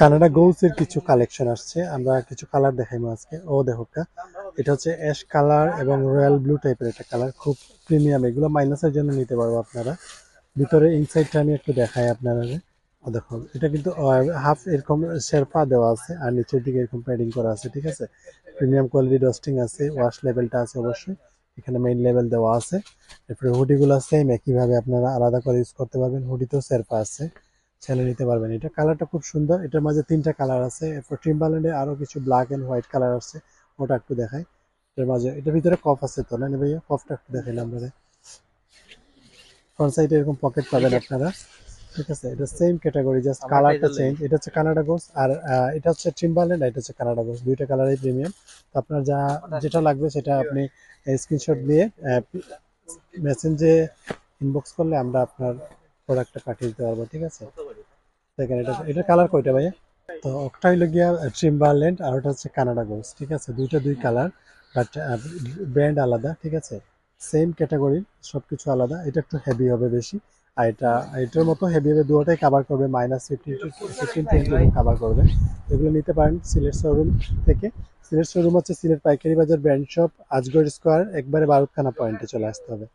Canada গোলসের কিছু collection আসছে, আমরা কিছু কালার দেখাইবো আজকে। ও দেখো এটা হচ্ছে অ্যাশ কালার এবং রয়্যাল ব্লু টাইপের একটা কালার, খুব প্রিমিয়াম। এগুলো মাইনাসের জন্য নিতে পারবো আপনারা। ভিতরে ইনসাইডটা আমি একটু দেখাই আপনারা। দেখো এটা কিন্তু হাফ এরকম শেরপা দেওয়া আছে, আর নিচের দিকে এরকম প্যাডিং করা আছে, ঠিক আছে। প্রিমিয়াম কোয়ালিটি ডস্টিং আছে, ওয়াশ লেভেলটা আছে অবশ্যই, এখানে মেইন লেভেল দেওয়া আছে। এরপরে হুডিগুলো সেম একইভাবে আপনারা আলাদা করে ইউজ করতে পারবেন। হুডিতেও শেরপা আছে, ছেলে নিতে পারবেন। এটা কালারটা খুব সুন্দর, এটার মাঝে তিনটা কালার আছে। এরপর টিম্বারল্যান্ডে আরো কিছু ব্ল্যাক এন্ড হোয়াইট কালার আছে, ওটা একটু দেখাই। এটার মাঝে এটার ভিতরে কফ আছে তো না ভাইয়া? কফটা একটু দেখাইলাম আমরা। ফ্রন্ট সাইডে এরকম পকেট পাবেন আপনারা, ঠিক আছে। এটা সেম ক্যাটাগরি, জাস্ট কালারটা চেঞ্জ। এটা হচ্ছে কানাডা গোস, আর এটা হচ্ছে টিম্বারল্যান্ড, এটা হচ্ছে কানাডা গোস। দুইটা কালারই প্রিমিয়াম। তো আপনার যেটা লাগবে সেটা আপনি স্ক্রিনশট দিয়ে মেসেঞ্জে ইনবক্স করলে আমরা আপনার প্রোডাক্টটা পাঠিয়ে দিতে পারবো, ঠিক আছে। দেখেন এটা কালার কয়টা ভাইয়া? তো একটা হইলো গিয়া টিম্বারল্যান্ড, আর ওটা হচ্ছে কানাডা গোস, ঠিক আছে। দুইটা দুই কালার, বাট ব্র্যান্ড আলাদা, ঠিক আছে। সেম ক্যাটাগরি, সবকিছু আলাদা। এটা একটু হেভি হবে বেশি, আর এটার মতো হেভি হবে। দুটোটাই কাভার করবে, -15 to 20 কাভার করবে। এগুলো নিতে পারেন সিলেট শোরুম থেকে। সিলেট শোরুম হচ্ছে সিলেট পাইকারি বাজার ব্র্যান্ড শপ, আজগর স্কোয়ার, একবারে বারুদখানা পয়েন্টে চলে আসতে হবে।